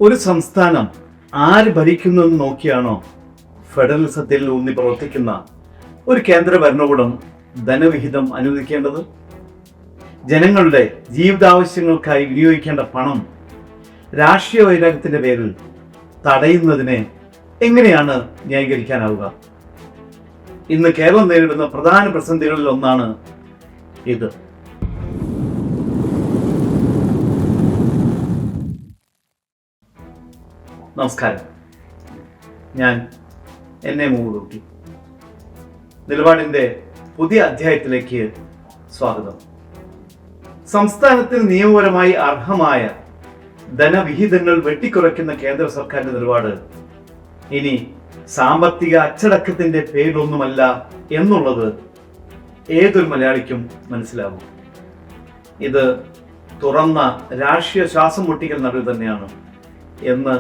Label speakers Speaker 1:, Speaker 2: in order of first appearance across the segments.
Speaker 1: ഒരു സംസ്ഥാനം ആര് ഭരിക്കുന്നതെന്ന് നോക്കിയാണോ ഫെഡറലിസത്തിൽ ഊന്നി പ്രവർത്തിക്കുന്ന ഒരു കേന്ദ്ര ഭരണകൂടം ധനവിഹിതം അനുവദിക്കേണ്ടത്? ജനങ്ങളുടെ ജീവിതാവശ്യങ്ങൾക്കായി വിനിയോഗിക്കേണ്ട പണം രാഷ്ട്രീയ വൈരാഗ്യത്തിന്റെ പേരിൽ തടയുന്നതിനെ എങ്ങനെയാണ് ന്യായീകരിക്കാനാവുക? ഇന്ന് കേരളം നേരിടുന്ന പ്രധാന പ്രതിസന്ധികളിൽ ഒന്നാണ് ഇത്. നമസ്കാരം, ഞാൻ മൂടുട്ടി. നിലപാടിന്റെ പുതിയ അധ്യായത്തിലേക്ക് സ്വാഗതം. സംസ്ഥാനത്തിന് നിയമപരമായി അർഹമായ ധനവിഹിതങ്ങൾ വെട്ടിക്കുറയ്ക്കുന്ന കേന്ദ്ര സർക്കാരിന്റെ നിലപാട് ഇനി സാമ്പത്തിക അച്ചടക്കത്തിന്റെ പേരിലൊന്നുമല്ല എന്നുള്ളത് ഏതൊരു മലയാളിക്കും മനസ്സിലാവും. ഇത് തുറന്ന രാഷ്ട്രീയ ശ്വാസം മുട്ടിക്കൽ നടപടി തന്നെയാണ് എന്ന്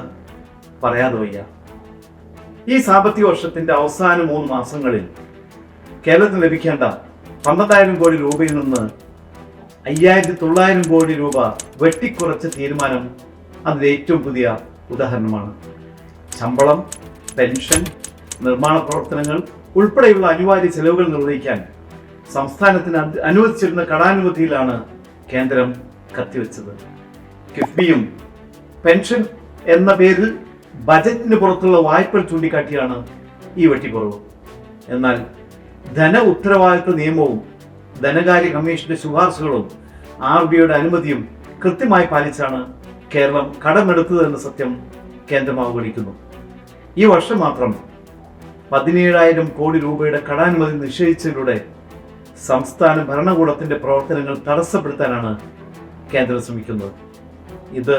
Speaker 1: പറയാതെ വയ്യ. ഈ സാമ്പത്തിക വർഷത്തിന്റെ അവസാന 3 മാസങ്ങളിൽ കേരളത്തിന് ലഭിക്കേണ്ട 12,000 കോടി രൂപയിൽ നിന്ന് 5,900 കോടി രൂപ വെട്ടിക്കുറച്ച തീരുമാനം അതിന്റെ ഏറ്റവും പുതിയ ഉദാഹരണമാണ്. ശമ്പളം, പെൻഷൻ, നിർമ്മാണ പ്രവർത്തനങ്ങൾ ഉൾപ്പെടെയുള്ള അനിവാര്യ ചെലവുകൾ നിർവഹിക്കാൻ സംസ്ഥാനത്തിന് അനുവദിച്ചിരുന്ന കടാനുമതിയിലാണ് കേന്ദ്രം കത്തിവെച്ചത്. കിഫ്ബിയും പെൻഷൻ എന്ന പേരിൽ ബജറ്റിന് പുറത്തുള്ള വായ്പകൾ ചൂണ്ടിക്കാട്ടിയാണ് ഈ വെട്ടിക്കുറവ്. എന്നാൽ ധന ഉത്തരവാദിത്വ നിയമവും ധനകാര്യ കമ്മീഷന്റെ ശുപാർശകളും RBIയുടെ അനുമതിയും കൃത്യമായി പാലിച്ചാണ് കേരളം കടമെടുത്തത് എന്ന സത്യം കേന്ദ്രം അവഗണിക്കുന്നു. ഈ വർഷം മാത്രം 17,000 കോടി രൂപയുടെ കടാനുമതി നിഷേധിച്ചതിലൂടെ സംസ്ഥാന ഭരണകൂടത്തിന്റെ പ്രവർത്തനങ്ങൾ തടസ്സപ്പെടുത്താനാണ് കേന്ദ്രം ശ്രമിക്കുന്നത്. ഇത്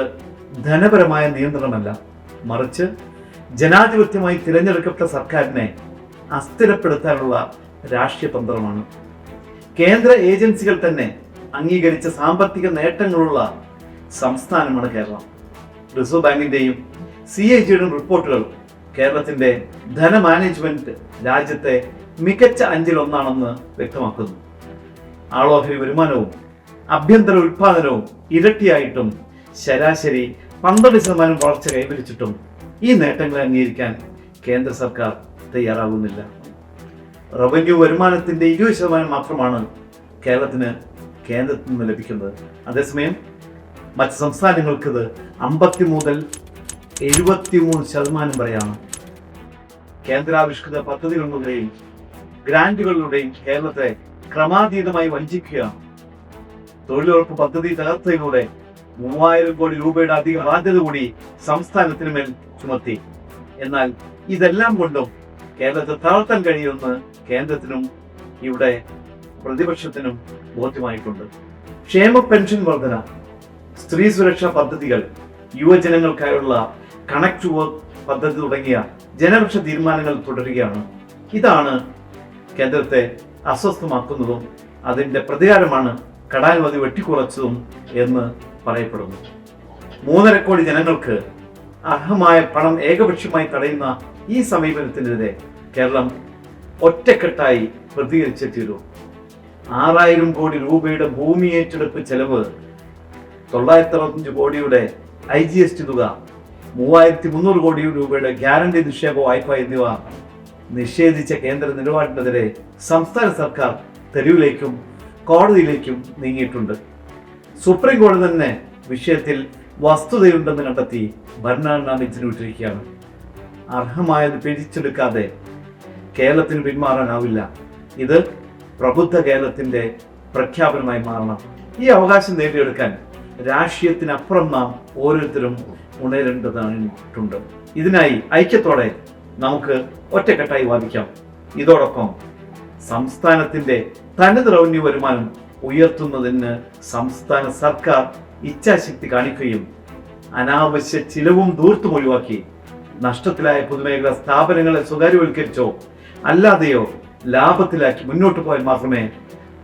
Speaker 1: ധനപരമായ നിയന്ത്രണമല്ല, മറിച്ച് ജനാധിപത്യമായി തിരഞ്ഞെടുക്കപ്പെട്ട സർക്കാരിനെ അസ്ഥിരപ്പെടുത്താനുള്ള രാഷ്ട്രീയ തന്ത്രമാണ്. കേന്ദ്ര ഏജൻസികൾ തന്നെ അംഗീകരിച്ച സാമ്പത്തിക നേട്ടങ്ങളുള്ള സംസ്ഥാനമാണ് കേരളം. റിസർവ് ബാങ്കിന്റെയും CAGയുടെയും റിപ്പോർട്ടുകൾ കേരളത്തിന്റെ ധനമാനേജ്മെന്റ് രാജ്യത്തെ മികച്ച 5-ൽ-1 വ്യക്തമാക്കുന്നു. ആളോഹരി വരുമാനവും ആഭ്യന്തര ഉൽപാദനവും ഇരട്ടിയായിട്ടും ശരാശരി 12% വളർച്ച കൈവരിച്ചിട്ടും ഈ നേട്ടങ്ങളെ അംഗീകരിക്കാൻ കേന്ദ്ര സർക്കാർ തയ്യാറാകുന്നില്ല. റവന്യൂ വരുമാനത്തിന്റെ 20% മാത്രമാണ് കേരളത്തിന് കേന്ദ്രത്തിൽ നിന്ന് ലഭിക്കുന്നത്. അതേസമയം മറ്റ് സംസ്ഥാനങ്ങൾക്ക് ഇത് 50 മുതൽ 73% വരെയാണ്. കേന്ദ്രാവിഷ്കൃത പദ്ധതികളിലൂടെയും ഗ്രാന്റുകളിലൂടെയും കേരളത്തെ ക്രമാതീതമായി വഞ്ചിക്കുകയാണ്. തൊഴിലുറപ്പ് പദ്ധതി തകർത്തതിലൂടെ 3,000 കോടി രൂപയുടെ അധിക ബാധ്യത കൂടി സംസ്ഥാനത്തിന് മേൽ ചുമത്തി. എന്നാൽ ഇതെല്ലാം കൊണ്ടും കേരളത്തെ തളർത്താൻ കഴിയുമെന്ന് കേന്ദ്രത്തിനും ഇവിടെ പ്രതിപക്ഷത്തിനും ബോധ്യമായിട്ടുണ്ട്. ക്ഷേമ പെൻഷൻ വർധന, സ്ത്രീ സുരക്ഷാ പദ്ധതികൾ, യുവജനങ്ങൾക്കായുള്ള കണക്ട് ടു വർക്ക് പദ്ധതി തുടങ്ങിയ ജനപക്ഷ തീരുമാനങ്ങൾ തുടരുകയാണ്. ഇതാണ് കേന്ദ്രത്തെ അസ്വസ്ഥമാക്കുന്നതും അതിന്റെ പ്രതികാരമാണ് കടാനുമതി വെട്ടിക്കുറച്ചതും എന്ന് പറയപ്പെടുന്നു. 3.5 കോടി ജനങ്ങൾക്ക് അർഹമായ പണം ഏകപക്ഷീയമായി തടയുന്ന ഈ സമീപനത്തിനെതിരെ കേരളം ഒറ്റക്കെട്ടായി പ്രതികരിച്ചേ തീരൂ. 6,000 കോടി രൂപയുടെ ഭൂമി ഏറ്റെടുപ്പ് ചെലവ്, 965 കോടിയുടെ IGST തുക, 3,300 കോടി രൂപയുടെ ഗ്യാരണ്ടി നിക്ഷേപ വായ്പ എന്നിവ നിഷേധിച്ച കേന്ദ്ര നിലപാടിനെതിരെ സംസ്ഥാന സർക്കാർ തെരുവിലേക്കും കോടതിയിലേക്കും നീങ്ങിയിട്ടുണ്ട്. സുപ്രീം കോടതി തന്നെ വിഷയത്തിൽ വസ്തുതയുണ്ടെന്ന് കണ്ടെത്തി ഭരണഘടനാ ബെഞ്ചിന് വിട്ടിരിക്കുകയാണ്. അർഹമായത് പിടിച്ചെടുക്കാതെ കേരളത്തിന് പിന്മാറാനാവില്ല. ഇത് പ്രബുദ്ധ കേരളത്തിന്റെ പ്രഖ്യാപനമായി മാറണം. ഈ അവകാശം നേടിയെടുക്കാൻ രാഷ്ട്രീയത്തിനപ്പുറം നാം ഓരോരുത്തരും ഉണരേണ്ടതായിട്ടുണ്ട്. ഇതിനായി ഐക്യത്തോടെ നമുക്ക് ഒറ്റക്കെട്ടായി വാദിക്കാം. ഇതോടൊപ്പം സംസ്ഥാനത്തിന്റെ തനത് റവന്യൂ വരുമാനം ഉയർത്തുന്നതിന് സംസ്ഥാന സർക്കാർ ഇച്ഛാശക്തി കാണിക്കുകയും അനാവശ്യ ചിലവും ധൂർത്തും ഒഴിവാക്കി നഷ്ടത്തിലായ പൊതുമേഖലാ സ്ഥാപനങ്ങളെ സ്വകാര്യവൽക്കരിച്ചോ അല്ലാതെയോ ലാഭത്തിലാക്കി മുന്നോട്ട് പോയാൽ മാത്രമേ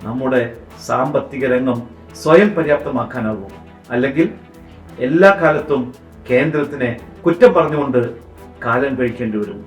Speaker 1: നമ്മുടെ സാമ്പത്തിക രംഗം സ്വയം പര്യാപ്തമാക്കാനാകൂ. അല്ലെങ്കിൽ എല്ലാ കാലത്തും കേന്ദ്രത്തിനെ കുറ്റം പറഞ്ഞുകൊണ്ട് കാലം കഴിക്കേണ്ടി വരും.